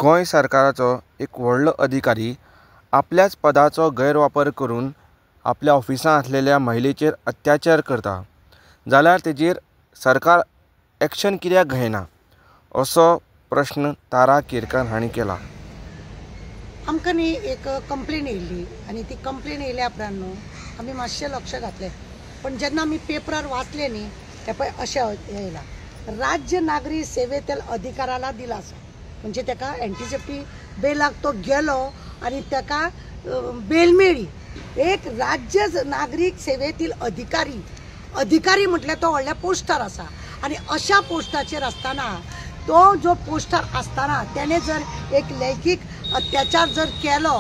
गोंय सरकाराचो एक व्हडलो अधिकारी आपल्याच पदाचो गैरवापर करून आपल्या ऑफिसांत आसलेल्या महिलेचेर अत्याचार करता जाल्यार तेजेर सरकार एक्शन कित्याक घेयना असो प्रश्न तारा केरकर हांणी केला। आमकां न्ही एक कंप्लेन येयल्ली आनी ती कंप्लेन येयल्या उपरांत न्हू आमी मातशें लक्ष घातलें, पण जेन्ना आमी पेपरार वाचलें न्ही ते पळय अशें येयलां, राज्य नागरी सेवेतील अधिकाऱ्याला दिला आसा, म्हणजे ताका एंटीसेप्टी बेलाक तो गेलो आनी ताका बेल मेळ्ळी। एक राज्य नागरिक सेवेतील अधिकारी म्हटल्यार तो व्हडल्या पोस्टार आसा आनी अशा पोस्टाचेर आसतना तो जो पोस्टार आसतना तेणे जर एक लैंगीक अत्याचार जर केलो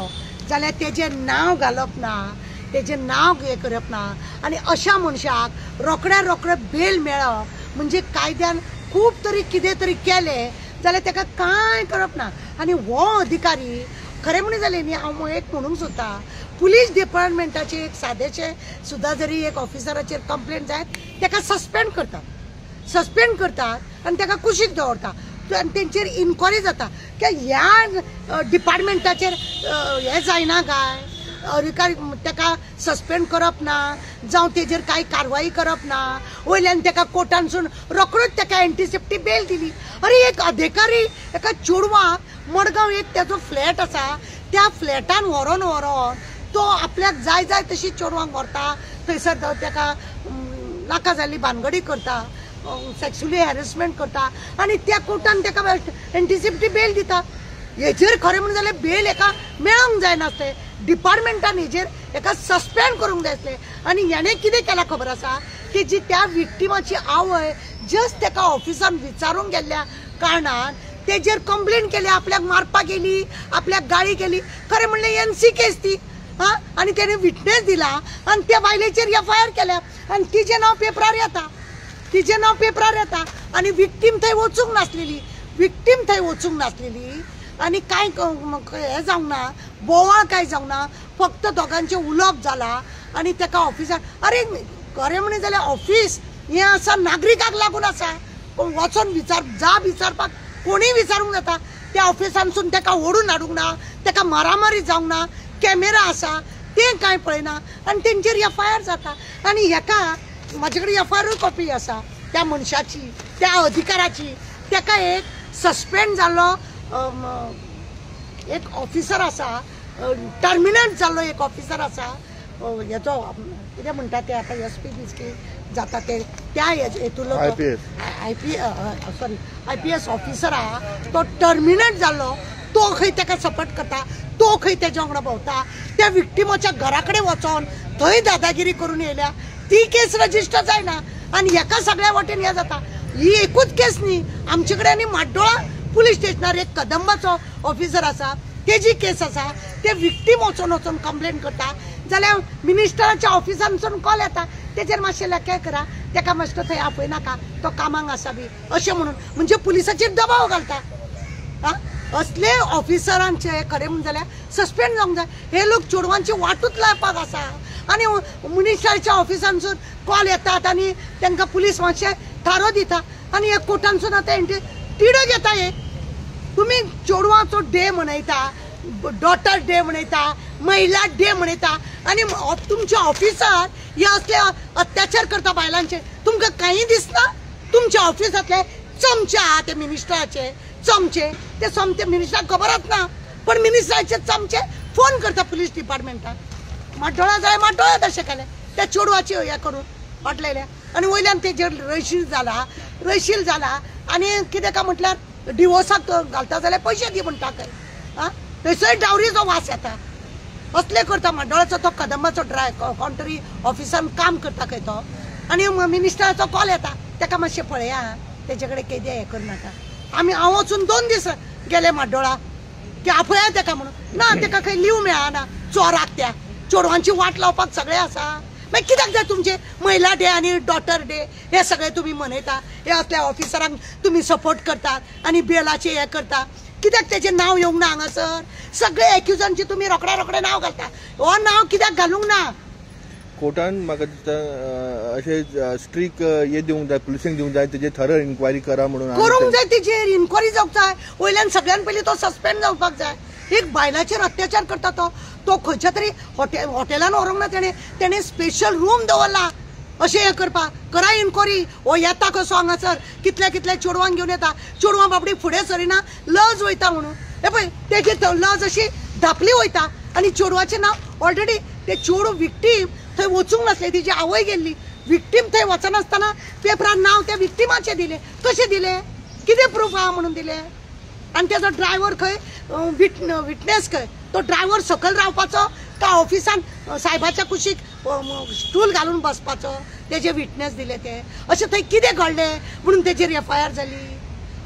जाल्यार तेजें नांव घालप ना, तेजें नांव हें करप ना आनी अशा मनशाक रोखड्या बेल मेळप म्हणजे कायद्यान खूब तरी कितें तरी केलें जाल्यार ताका कांय करप ना। आनी हो अधिकारी खरें म्हणून जालें न्ही, हांव एक म्हणूंक सोदतां, पुलीस डिपार्टमेंटाचे एक सादेशे सुद्दां जरी एक ऑफिसराचेर कंप्लेंट जायत ताका सस्पेंड करतात आनी ताका कुशीक दवरतात आनी तेंचेर इन्क्वायरी जाता की ह्या डिपार्टमेंटाचेर हें जायना काय, अधिकारी ताका सस्पेंड करप ना जावं तेजेर कांय कारवाई करप ना, वयल्यान ताका कोर्टानसून रोखडोच ताका एंटीसेप्टी बेल दिली। अरे एक अधिकारी एका चेडवाक मडगांव एक त्याचो फ्लॅट आसा त्या फ्लॅटान व्हरोन तो आपल्याक जाय तशी चेडवांक व्हरता, थंयसर ताका नाका जाल्ली भानगडी करता, सेक्शुअली हॅरेसमेंट करता आनी त्या कोर्टान ताका एंटीसेप्टी बेल दिता। हेजेर खरें म्हणून जाल्यार बेल एका मेळोंक जायनासलें, डिपार्टमेंटान हेजेर एका सस्पेंड करूंक जाय आसलें। आनी हेणें कितें केलां खबर आसा की जी त्या विक्टिमाची आवय जस्ट ताका ऑफिसान विचारूंक गेल्ल्या कारणान तेजेर कंप्लेन केली, आपल्याक मारपाक गेली, आपल्याक गाळी केली, खरें म्हणलें NC केस ती आनी तेणें विटनेस दिला आनी त्या बायलेचेर FIR केल्या आनी तिजें नांव पेपरार येता आनी विक्टीम थंय वचूंक नासलेली आनी कांय हें जावंक ना, बोवाळ कांय जावंक ना, फक्त दोगांचें उलोवप जाला आनी ताका ऑफिसान अरे खरें म्हणलें जाल्यार ऑफिस हें आसा नागरिकाक लागून आसा, वचोन विचारपाक कोणीय विचारूंक जाता, त्या ऑफिसानसून ताका ओडून हाडूंक ना, ताका मारामारी जावंक ना, कॅमेरा आसा तें कांय पळयना आनी तेंचेर FIR जाता। आनी हेका म्हाजे कडेन FIR कॉपी आसा त्या मनशाची, त्या अधिकाराची, ताका एक सस्पेंड जाल्लो एक ऑफिसर आसा, टर्मिनेट जाल्लो एक ऑफिसर आसा, हेचो कितें म्हणटा ते आतां SP जाता ते त्या हेतूलो IPS ऑफिसर आहा तो टर्मिनेट जाल्लो, तो खंय ताका सपोर्ट करता, तो खंय तेजे वांगडा भोंवता, त्या विक्टिमाच्या घरा कडेन वचोन थंय दादागिरी करून येयल्या, ती केस रजिस्टर जायना आनी हेका सगळ्या वाटेन हें जाता। ही एकूच केस न्ही, आमचे कडेन आनी म्हाड्डोळा पुलीस स्टेशनार एक कदंबाचो ऑफिसर आसा, तेजी केस आसा, ते विक्टीम वचोन कंप्लेन करता जाल्यार मिनिस्टराच्या ऑफिसानसून कॉल येता, तेजेर मातशें लेखें करा, ताका मातसो थंय आपयनाका, तो कामाक आसा बी अशें म्हणून, म्हणजे पुलिसाचेर दबाव घालता। असले ऑफिसरांचे खरें म्हणून जाल्यार सस्पेंड जावंक जाय। हे लोक चेडवांची वाटूच लावपाक आसा आनी मिनिस्टराच्या ऑफिसानसून कॉल येतात आनी तांकां पुलीस मातशें थारो दिता आनी हे कोर्टानसून आतां तिडो घेता। हे तुमी चेडवांचो डे मनयता, डॉटर डे मनयता, महिला डे मनयता आनी तुमचे ऑफिसार हे असले अत्याचार करता बायलांचे, तुमकां कांय दिसना? तुमच्या ऑफिसांतले चमचे आहा ते मिनिस्टराचे चमचे, ते सोमते मिनिस्टराक खबरच ना, पण मिनिस्टराचे चमचे फोन करता पुलीस डिपार्टमेंटाक, माड्डोळा जाय माड्डोळा तशें केलें त्या चेडवाची हे करून फाटलेल्या आनी वयल्यान तेजेर रशील जाला आनी कितें काय म्हटल्यार डिवोर्साक घालता जाल्यार पयशे दी म्हणटा खंय, थंयसर डावरीचो वास येता, असले करता। माड्डोळाचो तो कदंबाचो काउंटरी ऑफिसान काम करता खंय तो आनी मिनिस्टराचो कॉल येता, ताका मातशें पळया तेजे कडेन कितें हें करनाका। हांव वचून 2 दीस गेले माड्डोळा की आपया ताका म्हणून, ना ताका खंय लीव मेळना, चोराक त्या चेडवांची वाट लावपाक सगळें आसा। मागीर कित्याक जाय तुमचे महिला डे आनी डॉटर डे हे सगळे तुमी मनयता, हे असल्या ऑफिसरांक तुमी सपोर्ट करतात आनी बेलाचे हे करता, कित्याक तेजें नांव येवंक ना हांगासर? सगळे एक्युजांचे तुमी रोखडे नांव घालता, हो नांव कित्याक घालूंक ना? कोर्टान म्हाका दिसता अशें स्ट्रीक हे दिवंक जाय, पुलिसांक दिवंक जाय, तेजे थरर इन्क्वायरी करा म्हणून करूंक जाय, तेजेर इन्क्वायरी जावंक जाय. वयल्यान सगळ्यान पयलीं तो सस्पेंड जावपाक जाय. एक बायलाचेर अत्याचार करता तो खंयच्या तरी हॉटेलान व्हरूंक ना, तेणे स्पेशल रूम दवरला अशें हें करपाक. करा इन्क्वायरी. हो येता कसो हांगासर, कितल्या चेडवांक घेवन येता, चेडवां बाबडी फुडें सरिना, लज वयता म्हणून. हे पळय तेजी लज अशी धापली वयता आनी चेडवाचें नांव ऑलरेडी ते चेडूं विक्टीम थंय वचूंक नासले, तिची आवय गेल्ली. विक्टीम थंय वचनासतना पेपरान नांव त्या विक्टिमाचें दिलें. कशें दिलें, कितें प्रूफ आहा म्हणून दिलें. आनी तेजो ड्रायव्हर खंय, विटनेस खंय, तो ड्रायव्हर सकयल रावपाचो का ऑफिसान साहेबाच्या कुशीक स्टूल घालून बसपाचो, तेजे विटनेस दिले ते. अशें थंय कितें घडलें म्हणून तेजेर एफआयआर जाली.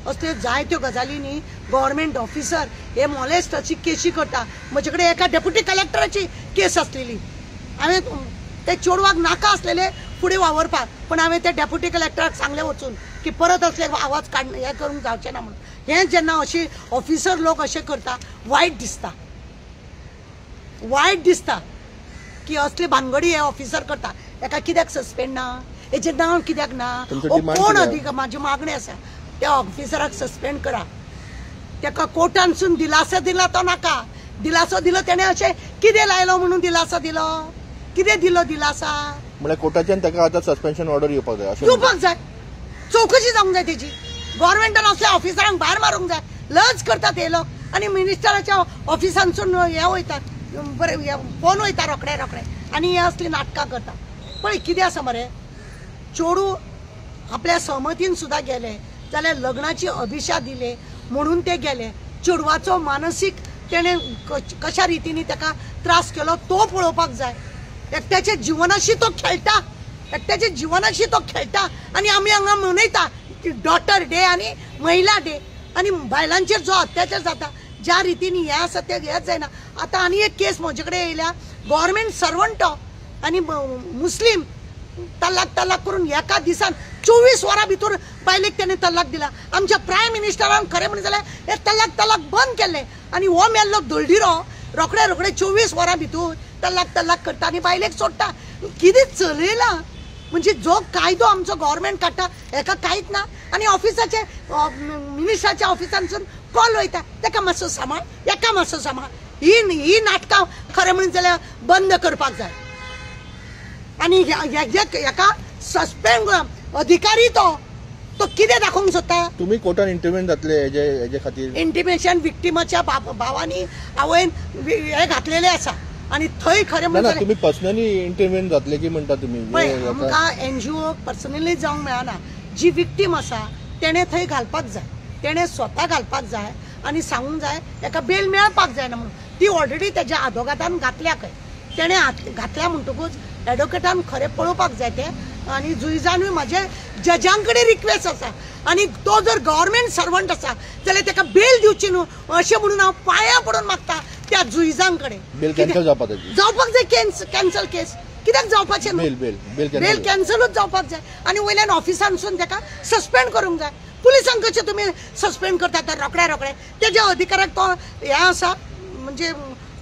असल्यो जायत्यो गजाली न्ही गव्हर्मेंट ऑफिसर हे मॉलेस्टाची केशी करता. म्हजे कडेन एका डेप्युटी कलेक्टराची केस आसलेली. हांवें ते चेडवाक नाका आसलेले फुडें वावरपाक, पण हांवें ते डेप्युटी कलेक्टराक सांगलें वचून की परत असले आवाज हे करूंक जावचें ना म्हणून. हें जेन्ना अशी ऑफिसर लोक अशें करता वायट दिसता की असले भानगडी हे ऑफिसर करता. एका कित्याक सस्पेंड ना, हेजें नांव कित्याक ना, कोण अधिक. म्हाजी मागणी आसा त्या ऑफिसराक सस्पेंड करा. ताका कोर्टानसून दिलासो दिला तो नाका. दिलासो दिलो तेणे अशें कितें लायलो म्हणून दिलासो दिलो, कितें दिलो दिलासा म्हळ्यार कोर्टाच्यान ताका आतां सस्पेन्शन ऑर्डर येवपाक जाय. चौकशी जावंक जाय तेजी. गव्हर्मेंटान असल्या ऑफिसरांक भायर मारूंक जाय. लज करतात हे लोक आनी मिनिस्टराच्या ऑफिसांसून हे वयतात, बरें फोन वयता रोखडे आनी हे असली नाटकां करता. पळय कितें आसा मरे, चेडूं आपल्या सहमतीन सुद्दां गेले जाल्यार लग्नाची अभिशा दिले म्हणून ते गेले. चेडवाचो मानसीक तेणे कशा रितीनी ताका त्रास केलो तो पळोवपाक जाय. एकट्याच्या जिवनाशी तो खेळटा आनी आमी हांगा मनयता डॉटर डे आनी महिला डे आनी बायलांचेर जो अत्याचार जाता ज्या रितीनी हे आसा ते हेच जायना. आतां आनी एक केस म्हजे कडेन येयल्या. गव्हर्मेंट सर्वंट आनी मुस्लीम तलाक करून एका दिसान 24 वरां भितर बायलेक तेणे तलाक दिला. आमच्या प्रायम मिनिस्टरान खरें म्हणलें जाल्यार हे तलाक बंद केले आनी हो मेल्लो दळदिरो रोखडे 24 वरां भितर तलाक करता आनी बायलेक सोडटा. कितें चलयलां म्हणजे जो कायदो आमचो गव्हर्मेंट काडटा हेका कांयच ना. आनी ऑफिसाचे मिनिस्टराच्या ऑफिसांसून कॉल वयता ताका मातसो सांबाळ, एका मातसो सांबाळ. ही नाटकां खरें म्हणून जाल्यार बंद करपाक जाय. आनी हेका सस्पेंड अधिकारी तो कितें दाखोवंक सोदता. तुमी कोर्टान इंटरव्यून जातले हेजे खातीर. इंटिमेशन विक्टिमाच्या भावानी आवयन हे घातलेले आसा आनी थंय खरें म्हणजे तुमी पर्सनली इंटरव्यून जातले की म्हणटा तुमी. आमकां एनजीओ पर्सनली जावंक मेळना. जी विक्टीम आसा तेणे थंय घालपाक जाय, तेणे स्वता घालपाक जाय आनी सांगूंक जाय एका बेल मेळपाक जायना म्हणून. ती ऑलरेडी तेज्या आदोगादान घातल्या खंय. तेणे घातल्या म्हणटकूच एडवोकेटान खरें पळोवपाक जाय ते. आनी जुईजानूय म्हाजे जजां कडेन रिक्वेस्ट आसा आनी तो जर गव्हर्मेंट सर्वंट आसा जाल्यार ताका बेल दिवची न्हू अशें म्हणून हांव पांयां पडून मागता त्या जुईजां कडेन. बेल कॅन्सल जावपाक जाय. कॅन्सल केस कित्याक जावपाचें न्हू. बेल कॅन्सलूच जावपाक जाय आनी वयल्यान ऑफिसांसून ताका सस्पेंड करूंक जाय. पुलिसांक कशें तुमी सस्पेंड करता तर रोखडे तेज्या अधिकाराक तो हें आसा. म्हणजे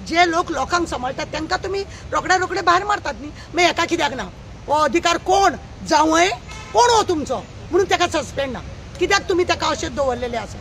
जे लोकांक सांबाळटात तांकां तुमी रोखडे भायर मारतात न्ही. मागीर हेका कित्याक ना. हो अधिकार कोण जावंय कोण हो तुमचो म्हणून ताका सस्पेंड ना. कित्याक तुमी ताका अशेंच दवरलेले आसा.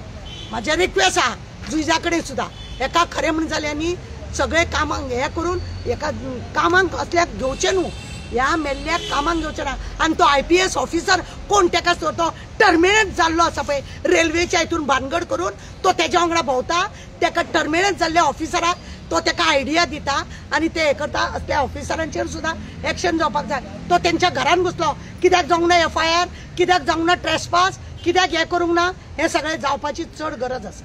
म्हाजें रिक्वेस्ट आहा जुईजा कडेन सुद्दां हेका खरें म्हणून जाल्यार न्ही सगळे कामांक हे करून एका कामांक असल्याक घेवचें न्हू. ह्या मेल्ल्याक कामांक घेवचें ना. आनी तो IPS ऑफिसर कोण ताका तो टर्मिनेट जाल्लो आसा पळय रेल्वेच्या हितून भानगड करून तो तेज्या वांगडा भोंवता. ताका टर्मिनेट जाल्ल्या ऑफिसराक तो ताका आयडिया दिता आनी ते हे करता. असल्या ऑफिसरांचेर सुद्दां एक्शन जावपाक जाय. तो तेंच्या घरान घुसलो कित्याक जावंक ना FIR, कित्याक जावंक ना ट्रेसपास, कित्याक हे करूंक ना. हे सगळें जावपाची चड गरज आसा.